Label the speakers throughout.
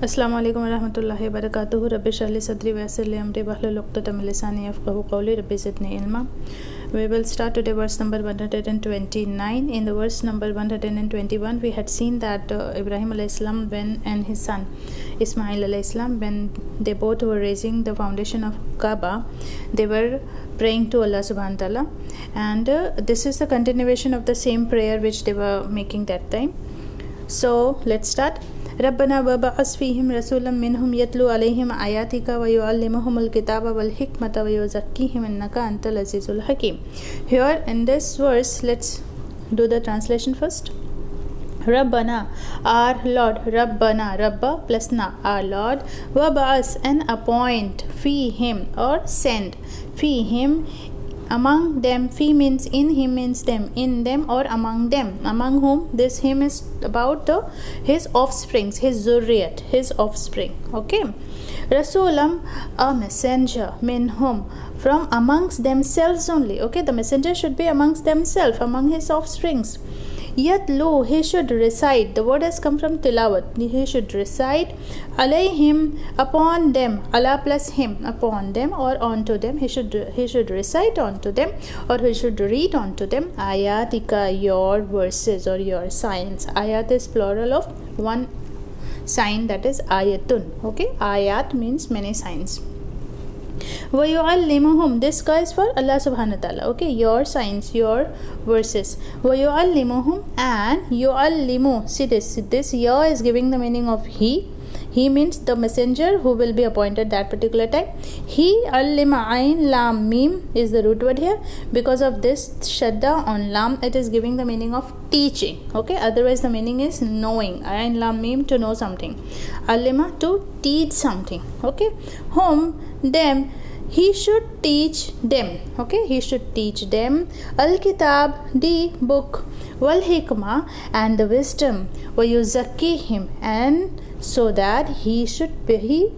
Speaker 1: अस्सलाम वालेकुम रहमतुल्लाहि व बरकातुहू। रब्बि इश्रह ली सदरी व यस्सिर ली अमरी वहलुल उक़्दतम मिन लिसानी यफ़क़हू क़ौली। Rabbi ज़िदनी इल्मा। We will start today verse number 129. In the verse number 121 we had seen that Ibrahim alayhi salam and his son Ismail alayhi salam, when they both were raising the foundation of Kaaba, they were praying to Allah subhanahu wa ta'ala, and this is the continuation of the same prayer which they were making that time. So let's start. रब्बना वबअस फ़ीहिम Rasulan मिनहुम यतलू अलैहिम आयातिका व युअल्लिमुहुमुल किताबा वल हिकमता व युज़क्कीहिम इन्नका अंतल अज़ीज़ुल हकीम. Here in this verse, let's do the translation first. Rabbana, our Lord. Rabbana, Rabba plus na, our Lord. Wab'as, and appoint. Fihim, or send. Fihim, among them. Fi means in, him means them, in them or among them. Among whom? This him is about his offsprings, his zurriyat, his offspring. Okay. Rasulam, a messenger. Minhum, from amongst themselves only. Okay, the messenger should be amongst themselves, among his offsprings. Yatlu, he should recite. The word has come from tilawat. He should recite. Alayhim, upon them. Allah plus him, upon them or onto them. He should recite onto them, or he should read onto them. Ayatika, your verses or your signs. Ayat is plural of one sign, that is ayatun. Okay, ayat means many signs. وَيُعَلِّمُهُمْ, this guy is for Allah subhanahu wa ta'ala. Okay, your signs, your verses. وَيُعَلِّمُهُمْ, and yu'allimu, see this ya is giving the meaning of he means the messenger who will be appointed that particular time. He, allima, ain lam mim is the root word here. Because of this shadda on lam, it is giving the meaning of teaching. Okay, otherwise the meaning is knowing. Ain lam mim, to know something. Allima, to teach something. Okay, whom, them, he should teach them. Okay, he should teach them. Al-kitab, the book. Wal-hikmah, and the wisdom. Wa-yuzakkihim, and so that he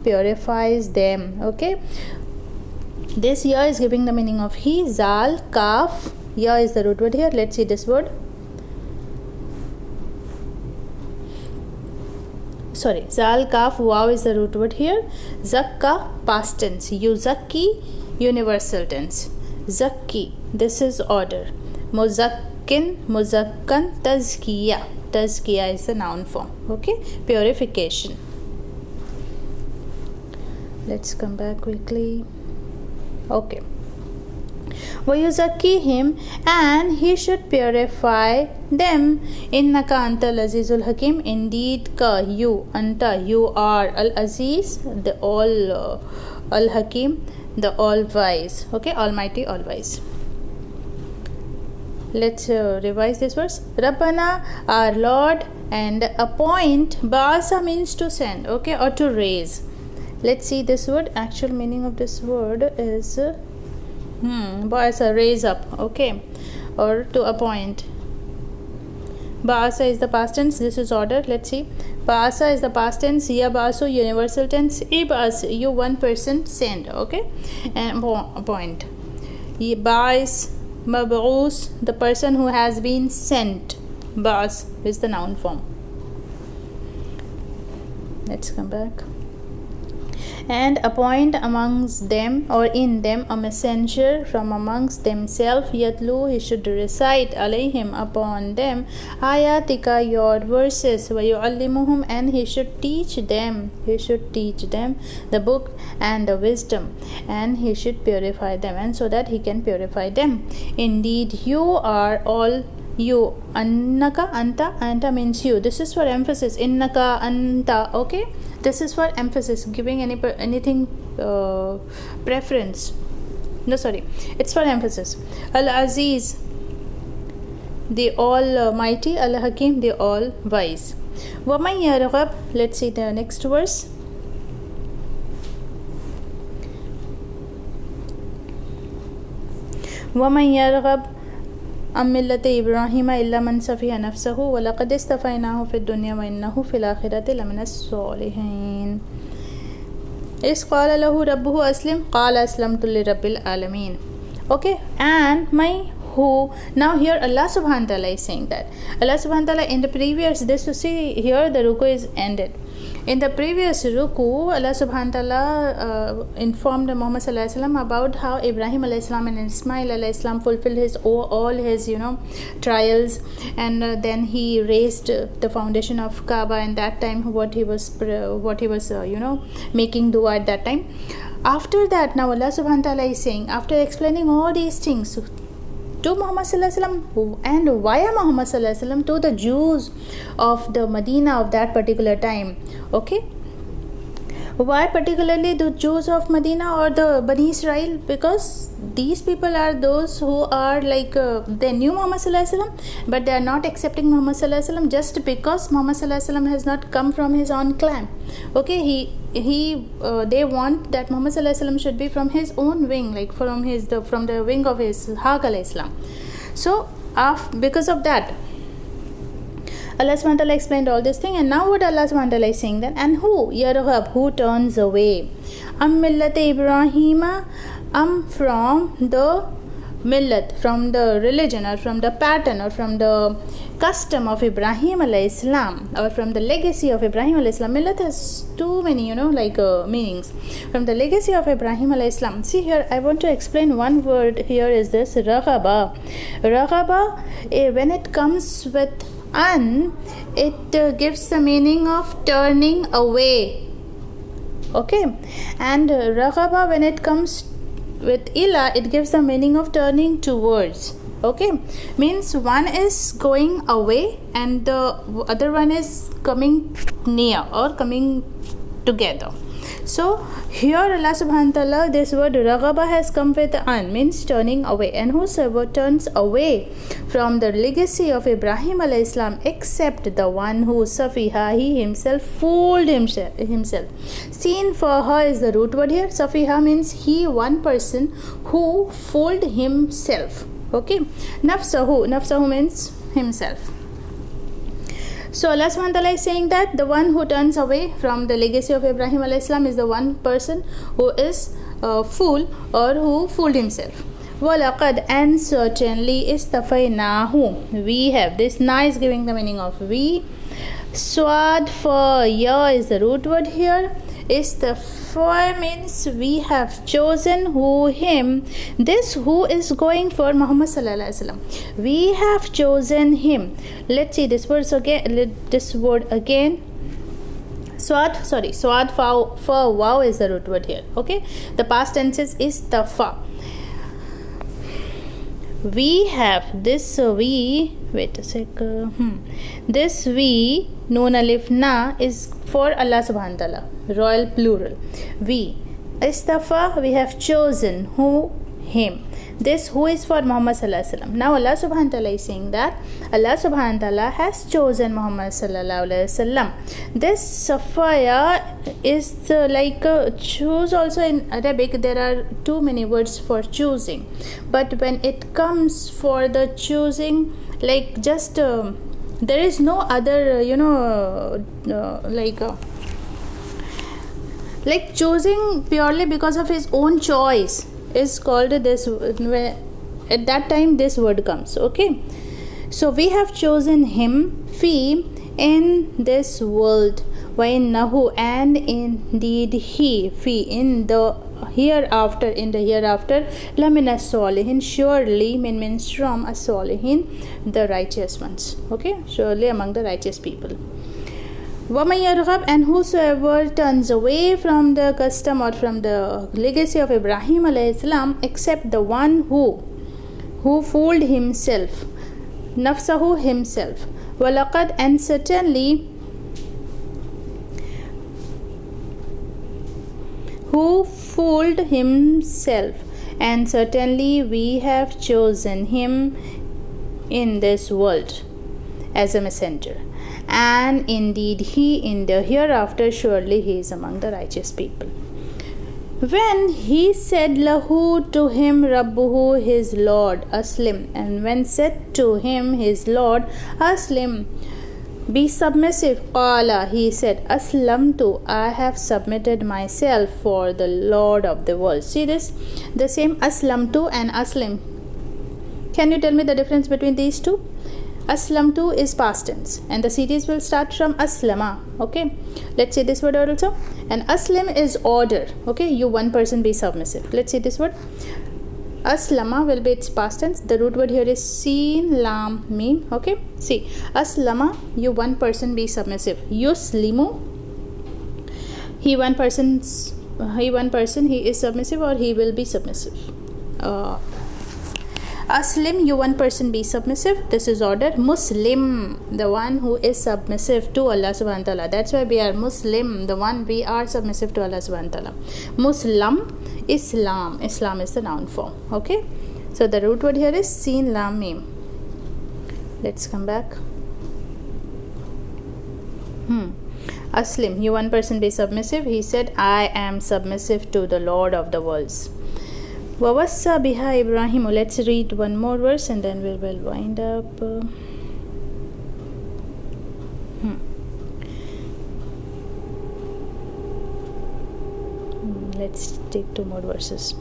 Speaker 1: purifies them. Okay, this ya is giving the meaning of he. Zal, kaf, ya is the root word here. Let's see this word. Zal, kaf, waw is the root word here. Zakka, past tense. Yuzakki, universal tense. Zakki, this is order. Muzakkin, muzakkan, tazkiya. Tazkiya is the noun form. Okay, purification. Let's come back quickly. Okay. وَيُزَكِّيهِمْ, and he should purify them. إِنَّكَ أَنْتَ الْعَزِيزُ الْحَكِيمُ, indeed ka, you, anta, you are Al-Aziz, the all, Al-Hakim, the all-wise. Okay, almighty, all-wise. Let's revise this verse. Rabbana, our Lord, and appoint. Ba'asa means to send, okay, or to raise. Let's see this word. Actual meaning of this word is Ba'asa, raise up, okay, or to appoint. Ba'asa is the past tense. This is order. Let's see. Ba'asa is the past tense. Ya ba'asu, universal tense. Ibas, you one person send, okay, and appoint. Ba'is, Mab'us, the person who has been sent. Ba'as is the noun form. Let's come back. And appoint amongst them or in them a messenger from amongst themselves. Yatlu, he should recite. Alayhim, upon them. Ayatika, your verses. Wa yu'allimuhum, and he should teach them. He should teach them the book and the wisdom, and he should purify them, and so that he can purify them. Indeed, you are all you. Annaka, anta means you. This is for emphasis. Innaka, anta. Okay, this is for emphasis, giving anything preference. No, sorry, it's for emphasis. Al-Aziz, the almighty. Al-Hakim, the all wise. Waman yarghab, let's see the next verse. Waman yarghab أم ملة إبراهيم إلا من سفه نفسه ولقد استفيناه في الدنيا وإنه في الآخرة لمن الصالحين. إذ قال له ربه أسلم قال أسلمت لرب العالمين. Okay, and my who. Now here Allah subhanahu wa ta'ala is saying that. Allah subhanahu wa ta'ala in the previous, this you see here the ruku is ended. In the previous ruku, Allah subhanahu wa ta'ala informed Muhammad sallallahu alaihi wasallam about how Ibrahim alayhi salam and Ismail alayhi salam fulfilled all his trials, and then he raised the foundation of Kaaba, and that time what he was making dua at that time. After that, now Allah subhanahu wa ta'ala is saying, after explaining all these things to Muhammad sallallahu alaihi wasallam, and via Muhammad sallallahu alaihi wasallam to the Jews of the Medina of that particular time. Okay, why particularly the Jews of Medina or the Bani Israel? Because these people are those who are like they knew Muhammad sallallahu alaihi wasallam, but they are not accepting Muhammad sallallahu alaihi wasallam just because Muhammad sallallahu alaihi wasallam has not come from his own clan. Okay, they want that Muhammad sallallahu alaihi wasallam should be from his own wing, like from the wing of his Haq alayhi salam. So because of that, Allah subhanahu wa ta'ala explained all this thing, and now what Allah subhanahu wa ta'ala is saying then, and who turns away, millat Ibrahima, from the millat, from the religion or from the pattern or from the custom of Ibrahim alayhi salam, or from the legacy of Ibrahim alayhi salam. Millat has too many meanings. From the legacy of Ibrahim alayhi salam. See here, I want to explain one word here is this raghaba. Raghaba, when it comes with it gives the meaning of turning away. Okay, and raghaba, when it comes with ila, it gives the meaning of turning towards. Okay, means one is going away and the other one is coming near or coming together. So here Allah subhanahu wa ta'ala, this word raghaba has come with means turning away, and whosoever turns away from the legacy of Ibrahim alayhi salam, except the one who safiha, he himself fooled himself. Seen for her is the root word here. Safiha means one person who fooled himself. Okay, nafsahu means himself. So Allah subhanahu wa ta'ala is saying that the one who turns away from the legacy of Ibrahim alayhi salam is the one person who is a fool or who fooled himself. وَلَقَدْ, and certainly, إِسْتَفَيْنَاهُ, we have. This na is giving the meaning of we. Swad for ya is the root word here. Istafa means we have chosen him. This who is going for Muhammad sallallahu alaihi wasallam. We have chosen him. Let's see this word again. Swad for wow is the root word here. Okay, the past tense is istafa. We have this this we, noon alif na, is for Allah subhanahu wa ta'ala, royal plural. We istafa, we have chosen him. This who is for Muhammad sallallahu alaihi wasallam. Now Allah subhanahu wa ta'ala is saying that Allah subhanahu wa ta'ala has chosen Muhammad sallallahu alaihi wasallam. This safaya is choose. Also in Arabic there are too many words for choosing, but when it comes for the choosing, there is no other choosing purely because of his own choice is called this. At that time this word comes. Okay, so we have chosen him fi, in this world, وَإِنَّهُ, and indeed he, fi, in the hereafter, لَمِنَ الصَّالِحِينَ, surely means from as-salihin, the righteous ones. Okay, surely among the righteous people. وَمَن يَرْغَبْ, and whosoever turns away from the custom or from the legacy of Ibrahim alayhi salam, except the one who fooled himself, nafsahu, himself. وَلَقَدْ, and certainly, who fooled himself, and certainly we have chosen him in this world as a messenger, and indeed he, in the hereafter, surely he is among the righteous people. When he said lahu, to him, Rabbuhu, his Lord, Aslim, and when said to him his Lord, Aslim, be submissive, Qala, he said, Aslamtu, I have submitted myself for the Lord of the world. See this, the same Aslamtu and Aslim. Can you tell me the difference between these two? Aslamtu is past tense, and the series will start from aslama. Okay, let's say this word also. And aslim is order. Okay, you one person be submissive. Let's say this word. Aslama will be its past tense. The root word here is sin lam mim. Okay, see, aslama, you one person be submissive. Yuslimu, he is submissive, or he will be submissive. Aslim, you one person be submissive. This is order. Muslim, the one who is submissive to Allah subhanahu wa ta'ala. That's why we are Muslim, the one we are submissive to Allah subhanahu wa ta'ala. Muslim, Islam. Islam is the noun form. Okay, so the root word here is sin lam mim. Let's come back. Aslim, you one person be submissive. He said, I am submissive to the Lord of the worlds. Wawassa biha Ibrahim. Let's read one more verse and then we will wind up. Let's take two more verses.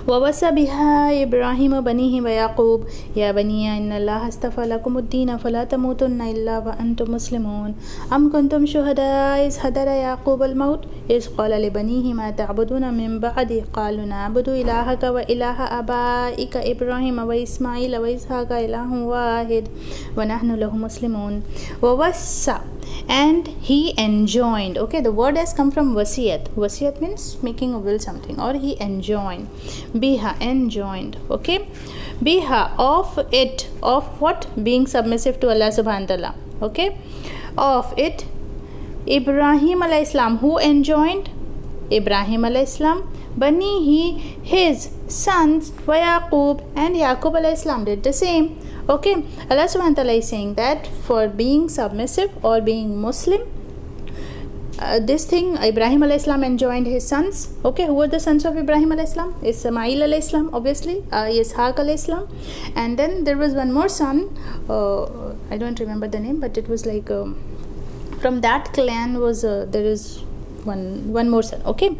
Speaker 1: ووصى بها إبراهيم بنيه ويعقوب يا بني إن الله اصطفى لكم الدين فلا تموتن إلا وأنتم مسلمون أم كنتم شهداء إذ حضر يعقوب الموت إذ قال لبنيه ما تعبدون من بعدي قالوا نعبد إلهك وإله آبائك إبراهيم وإسماعيل وإسحاق إله واحد ونحن له مسلمون. ووصى, and he enjoined. Okay, the word has come from wasiyat. Wasiyat means making a will something, or he enjoined. Biha, enjoined. Okay, biha, of it, of what? Being submissive to Allah subhanahu wa ta'ala. Okay, of it, Ibrahim alayhi salam. Who enjoined? Ibrahim alayhi salam. Banihi, his sons, wa Yaqub, and Yaqub alayhi salam did the same. Okay, Allah subhanahu wa ta'ala is saying that for being submissive or being Muslim, this thing Ibrahim alayhi salam enjoined his sons. Okay, who were the sons of Ibrahim alayhi salam? Ismail alayhi salam, obviously, Ishaq alayhi salam, and then there was one more son, I don't remember the name, but it was like from that clan was there is one more son. Okay,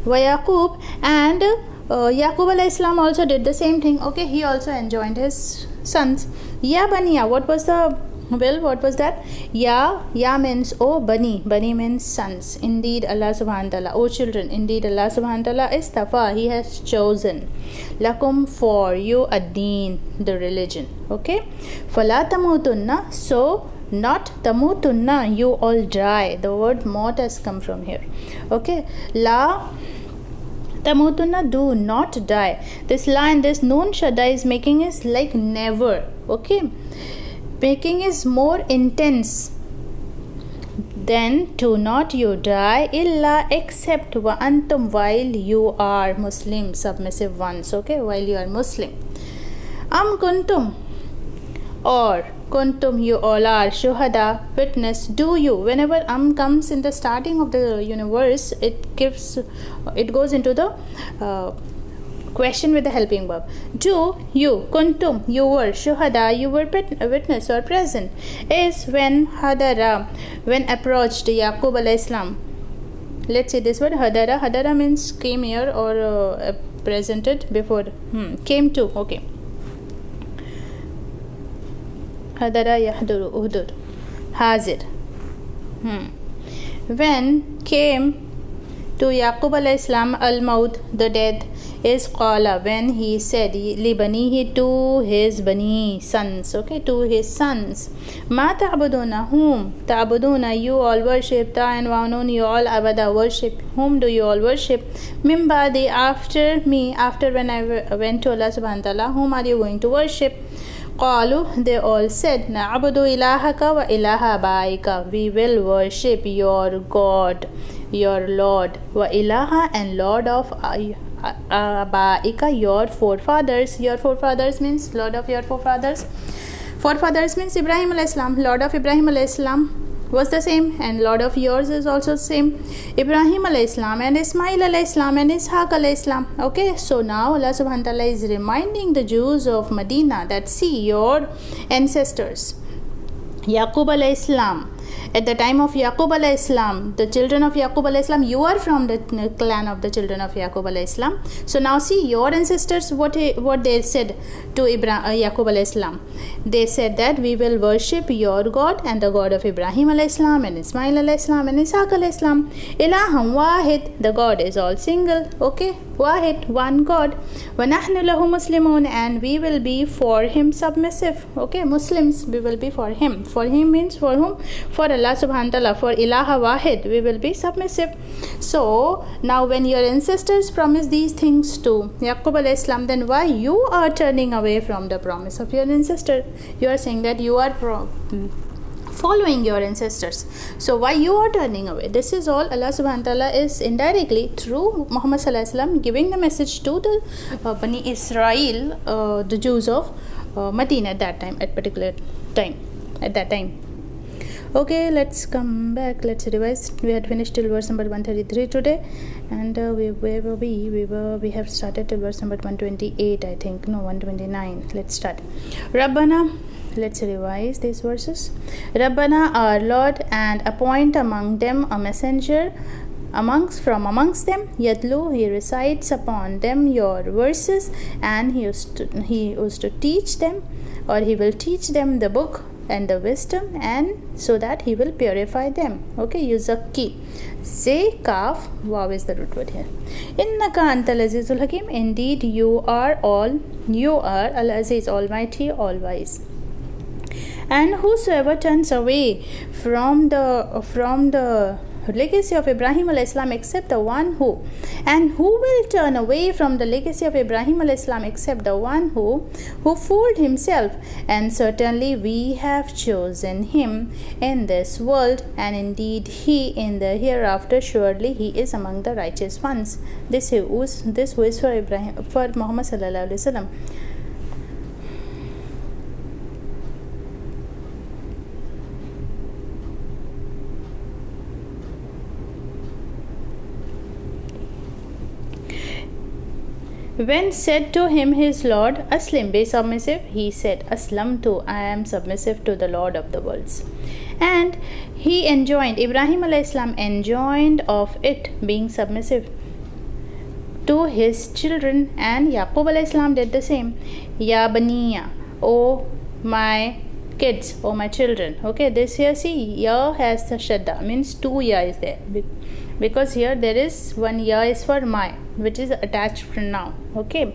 Speaker 1: wa Yaqub, and Yaqub alayhi salam also did the same thing. Okay, he also enjoined his sons. Ya baniya, what was the will? What was that? Ya means oh, bani means sons. Indeed Allah subhanahu wa ta'ala, oh children, indeed Allah subhanahu wa ta'ala is tafa, he has chosen lakum, for you, ad-deen, the religion. Okay, fala tamutunna, so not tamutunna, you all die. The word maut has come from here. Okay, la tamutunna, do not die. This la and this noon shadda is making is like never. Okay, making is more intense than to not you die, illa, except wa antum, while you are Muslim, submissive ones. Okay, while you are Muslim. Am kuntum, or kuntum, you all are, shuhada, witness, do you. Whenever comes in the starting of the universe, it goes into the question with the helping verb. Do you, kuntum, you were, shuhada, you were witness or present, is when hadara, when approached Yaqub alayhi salam. Let's say this word hadara means came here or presented before. Came to. Okay, hadara yahduru, uhdur, hazir. When came to Yaqub alayhi salam al-maut, the death, is qala, when he said, libanihi, to his bani, sons. Okay, to his sons. Ma ta'buduna, whom? Ta'buduna, you all worship. Ta'an wa'nun, you all abada worship. Whom do you all worship? Min ba'di, after me, after when I went to Allah subhanahu wa ta'ala, whom are you going to worship? Qalu, they all said, na'budu ilahaka wa ilaha abaika, we will worship your God, your Lord, wa ilaha, and Lord of abaika, your forefathers. Your forefathers means Lord of your forefathers. Forefathers means Ibrahim alayhi salam. Lord of Ibrahim alayhi salam was the same, and Lord of yours is also same. Ibrahim alayhi salam and Ismail alayhi salam and Ishaq alayhi salam. Okay, so now Allah subhanahu wa ta'ala is reminding the Jews of Medina that see, your ancestors, Yaqub alayhi salam, at the time of Yaqub alayhi salam, the children of Yaqub alayhi salam, you are from the clan of the children of Yaqub alayhi salam. So now see your ancestors, what they said to Yaqub alayhi salam. They said that we will worship your God and the God of Ibrahim alayhi salam and Ismail alayhi salam and Isaac alayhi salam. Ilaham wahid, the God is all single. Okay, wahid, one God. Wa nahnu lahu muslimun, and we will be for him submissive. Okay, Muslims, we will be for him. For him means for whom? For Allah subhanahu wa ta'ala. For ilaha wahid, we will be submissive. So now when your ancestors promised these things to Yaqub alayhi salam, then why you are turning away from the promise of your ancestor? You are saying that you are following your ancestors. So why you are turning away? This is all Allah subhanahu wa ta'ala is indirectly through Muhammad sallallahu alaihi wasallam giving the message to the Bani Israel, the Jews of Medina at that time, at that time. Okay, let's come back. Let's revise. We had finished till verse number 133 today, and we have started till verse number 128, I think. No, 129. Let's start. Rabbana. Let's revise these verses. Rabbana, our Lord, and appoint among them a messenger from amongst them. Yatlu, he recites upon them your verses, and he used to teach them, or he will teach them the book and the wisdom, and so that he will purify them. Okay, yuzakki. Say kaf, waw is the root word here. Innaka antal azizul hakim, indeed you are al aziz, almighty, all wise. And whosoever turns away from the legacy of Ibrahim alayhi salam except the one who, and who will turn away from the legacy of Ibrahim alayhi salam except the one who fooled himself, and certainly we have chosen him in this world, and indeed he in the hereafter, surely he is among the righteous ones. This who is for Muhammad sallallahu alaihi wasallam. When said to him his Lord, Aslim, be submissive, he said, Aslamtu, I am submissive to the Lord of the worlds. And he enjoined, Ibrahim alayhi salam enjoined of it being submissive to his children, and Yaqub alayhi salam did the same. Ya baniya, O my kids, O my children. Okay, this here, see, ya has the shadda, means two ya is there, because here there is one ya is for my, which is attached pronoun. Okay,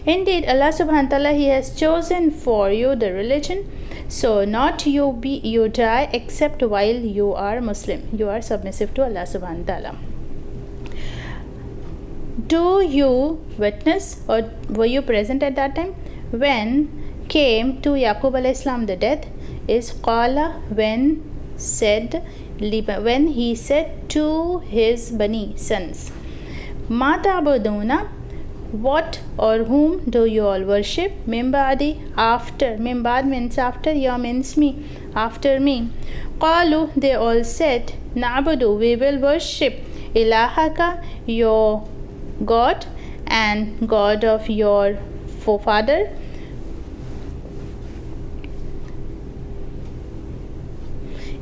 Speaker 1: indeed Allah subhanahu wa ta'ala, he has chosen for you the religion, so not you die except while you are Muslim, you are submissive to Allah subhanahu wa ta'ala. Do you witness, or were you present at that time when came to Yaqub alayhi salam the death? Is qala, when he said to his bani, sons, Ma ta'buduna, what or whom do you all worship? Min ba'di, after. Min ba'd means after, ya means me, after me. Qalu, they all said, Na'budu, we will worship ilahaka, your God, and God of your forefather,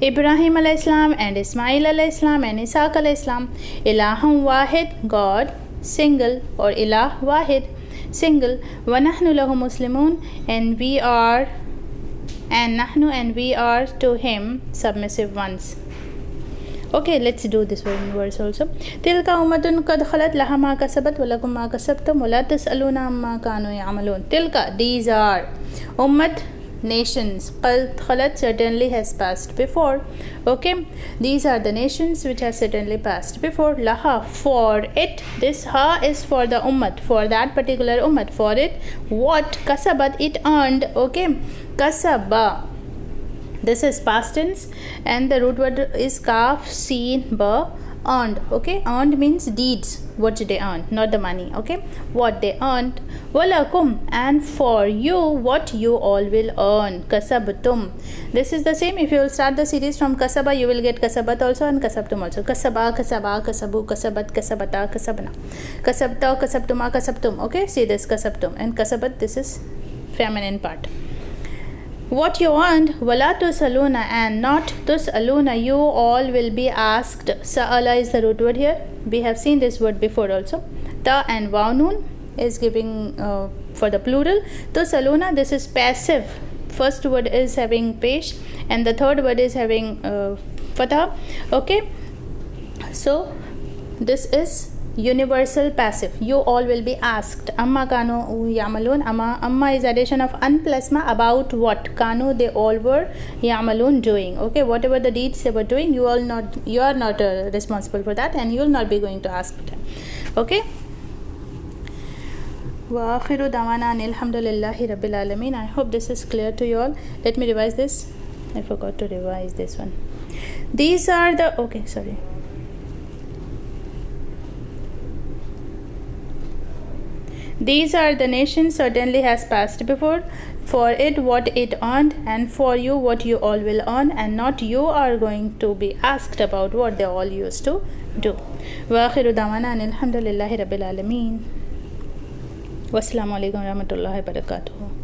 Speaker 1: Ibrahim alayhi salam, and Ismail alayhi salam, and Isaac alayhi salam. Ilahum wahid, God, single, or ilah wahid, single. Wa nahnu lahu muslimun, and we are to him submissive ones. Okay, let's do this one verse also. Tilka ummatun qad khalat, laha ma kasabat wa lakum ma kasabtum wa la tas'aluna amma kanu ya'malun. Tilka, these are ummat, nations, qad khalat, certainly has passed before. Okay, these are the nations which have certainly passed before. Laha, for it, this ha is for the ummat, for that particular ummat. For it, what? Kasabat, it earned. Okay, kasaba, this is past tense, and the root word is kaf sin ba, earned. Okay, earned means deeds, what they earned, not the money. Okay, what they earned. Walakum, and for you, what you all will earn. Kasabtum, this is the same. If you will start the series from kasaba, you will get kasabat also and kasabtum also. Kasaba, kasabu, kasabat, kasabata, kasabna, kasabta, kasabtuma, kasabtum. Okay, see this kasabtum, and kasabat, this is feminine part. what you earned, wala tusaluna, and not tusaluna, you all will be asked. Sa'ala is the root word here. We have seen this word before also. Ta and wawnun is giving for the plural. Tusaluna, this is passive. First word is having pesh and the third word is having fatha. Okay, so this is universal passive. You all will be asked. Amma kanu yamalun. Amma is addition of an plus ma, about what. Kanu, they all were. Yamalun, doing. Okay, whatever the deeds they were doing, you are not responsible for that, and you will not be going to ask for them. Okay. Wa akhiru dawana alhamdulillahi rabbil alamin. I hope this is clear to you all. Let me revise this. I forgot to revise this one. These are the These are the nations certainly has passed before. For it what it earned, and for you what you all will earn, and not you are going to be asked about what they all used to do. Wa akhiru dawana alhamdulillahi rabbil alamin. Wassalamu alaikum warahmatullahi wabarakatuh.